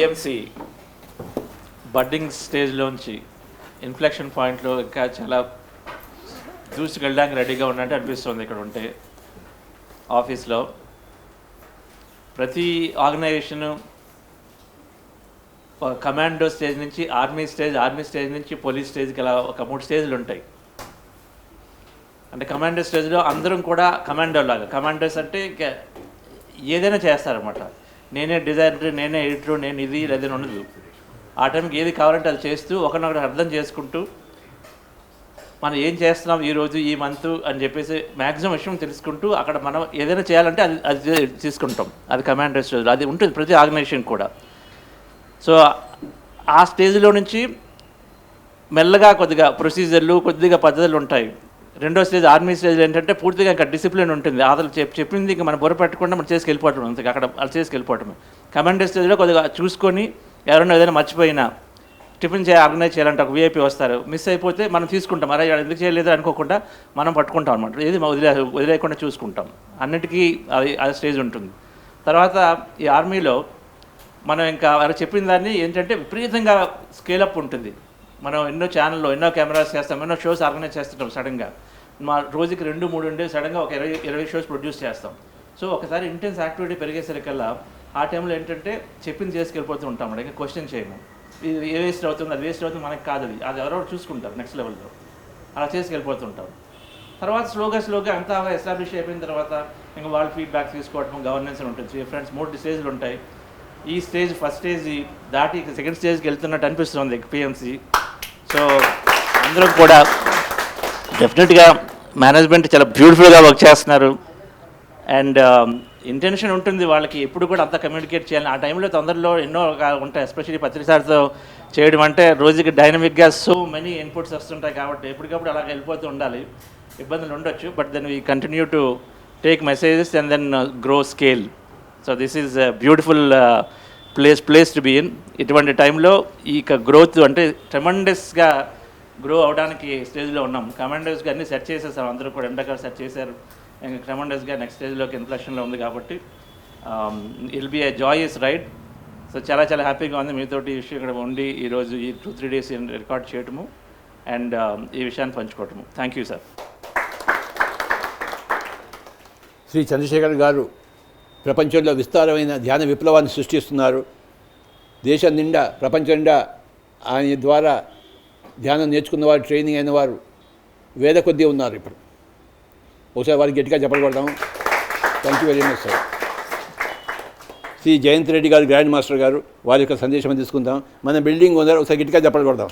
PMC budding స్టేజ్లోంచి inflection పాయింట్లో ఇంకా చాలా దూసుకెళ్ళడానికి రెడీగా ఉన్నట్టు అనిపిస్తుంది. ఇక్కడ ఉంటే ఆఫీస్లో ప్రతి ఆర్గనైజేషను కమాండో స్టేజ్ నుంచి ఆర్మీ స్టేజ్ నుంచి పోలీస్ స్టేజ్కి అలా ఒక 3 స్టేజ్లు ఉంటాయి. అంటే కమాండో స్టేజ్లో అందరం కూడా కమాండో లాగా, కమాండోస్ అంటే ఇంకా ఏదైనా చేస్తారన్నమాట. నేనే డిజైనర్, నేనే ఎడిటర్, నేను ఇది లేదని ఉండదు. ఆ టైంకి ఏది కావాలంటే అది చేస్తూ ఒకరినొకరు అర్థం చేసుకుంటూ మనం ఏం చేస్తున్నాం ఈరోజు ఈ మంత్ అని చెప్పేసి మ్యాక్సిమం విషయం తెలుసుకుంటూ అక్కడ మనం ఏదైనా చేయాలంటే అది తీసుకుంటాం. అది కమాండో స్టేజ్, అది ఉంటుంది ప్రతి ఆర్గనైజేషన్ కూడా. సో ఆ స్టేజ్లో నుంచి మెల్లగా కొద్దిగా ప్రొసీజర్లు, కొద్దిగా పద్ధతులు ఉంటాయి. రెండో స్టేజ్ ఆర్మీ స్టేజ్ ఏంటంటే పూర్తిగా ఇంకా డిసిప్లిన్ ఉంటుంది. అసలు చెప్పింది ఇంకా మనం బొరపెట్టకుండా మనం చేసుకెళ్ళిపోవటం, అంతే అక్కడ అది చేసుకెళ్ళిపోవటమే. కమాండో స్టేజ్లో కొద్దిగా చూసుకొని ఎవరైనా ఏదైనా మర్చిపోయినా టిఫిన్ ఆర్గనైజ్ చేయాలంటే ఒక వీఐపీ వస్తారు, మిస్ అయిపోతే మనం తీసుకుంటాం. అరే ఎందుకు చేయలేదు అనుకోకుండా మనం పట్టుకుంటాం అనమాట. ఏది వదిలేయకుండా చూసుకుంటాం. అన్నిటికీ అది స్టేజ్ ఉంటుంది. తర్వాత ఈ ఆర్మీలో మనం ఇంకా వారు చెప్పిన దాన్ని ఏంటంటే విపరీతంగా స్కేలప్ ఉంటుంది. మనం ఎన్నో ఛానల్లో ఎన్నో కెమెరాస్ చేస్తాం, ఎన్నో షోస్ ఆర్గనైజ్ చేస్తుంటాం. సడన్గా మా రోజుకి 2-3 ఉండే సడన్గా ఒక 20 షోస్ ప్రొడ్యూస్ చేస్తాం. సో ఒకసారి ఇంటెన్స్ యాక్టివిటీ పెరిగేసరికల్లా ఆ టైంలో ఏంటంటే చెప్పింది చేసుకెళ్ళిపోతూ ఉంటాం. ఇంకా క్వశ్చన్ చేయము, ఇది ఏ వేస్ట్ అవుతుంది, అది వేస్ట్ అవుతుంది మనకు కాదు, అది ఎవరెవరు చూసుకుంటారు నెక్స్ట్ లెవెల్లో. అలా చేసుకెళ్ళిపోతుంటాం. తర్వాత స్లోగా అంతా ఎస్టాబ్లిష్ అయిపోయిన తర్వాత ఇంకా వాళ్ళ ఫీడ్బ్యాక్ తీసుకోవడం, గవర్నెన్స్ ఉంటుంది. 3 స్టేజ్లు ఉంటాయి. ఈ స్టేజ్ ఫస్ట్ స్టేజ్ దాటి సెకండ్ స్టేజ్కి వెళ్తున్నట్టు అనిపిస్తుంది పిఎంసి. సో అందరూ కూడా డెఫినెట్గా మేనేజ్మెంట్ చాలా బ్యూటిఫుల్గా వర్క్ చేస్తున్నారు. అండ్ ఇంటెన్షన్ ఉంటుంది వాళ్ళకి ఎప్పుడు కూడా అంతా కమ్యూనికేట్ చేయాలి. ఆ టైంలో తొందరలో ఎన్నో ఉంటాయి. ఎస్పెషల్లీ పత్రిసార్తో చేయడం అంటే రోజుకి డైనమిక్గా సో మెనీ ఇన్పుట్స్ వస్తుంటాయి కాబట్టి ఎప్పటికప్పుడు అలా వెళ్ళిపోతూ ఉండాలి. ఇబ్బందులు ఉండొచ్చు, but then we continue to take messages and then grow scale. So this is beautiful place to be in. ఇటువంటి టైంలో ఈ గ్రోత్ అంటే ట్రెమండస్గా గ్రో అవడానికి స్టేజ్లో ఉన్నాం. కమాండర్స్గా అన్నీ సెట్ చేసేసాం. అందరూ కూడా ఎండకాలు సెట్ చేశారు. ఇంకా ట్రెమండస్గా నెక్స్ట్ స్టేజ్లోకి ఇన్ఫ్లెక్షన్లో ఉంది కాబట్టి it'll be a joyous ride. So చాలా హ్యాపీగా ఉంది మీతోటి ఈ విషయం ఇక్కడ ఉండి ఈరోజు ఈ 2-3 డేస్ రికార్డ్ చేయటము అండ్ ఈ విషయాన్ని పంచుకోవటము. Thank you sir. Shri Chandrashekhar గారు ప్రపంచంలో విస్తారమైన ధ్యాన విప్లవాన్ని సృష్టిస్తున్నారు. దేశం నిండా, ప్రపంచం నిండా ఆయన ద్వారా ధ్యానం నేర్చుకున్నవారు, ట్రైనింగ్ అయిన వారు వేల కొద్దీ ఉన్నారు. ఇప్పుడు ఒకసారి వారికి గట్టిగా చెప్పకూడదాము. Thank you very much sir. Shri Jayant Reddy గారు గ్రాండ్ మాస్టర్ గారు, వారి యొక్క సందేశం తీసుకుందాం. మన బిల్డింగ్ ఓనర్ ఒకసారి గట్టిగా చెప్పకూడదాం.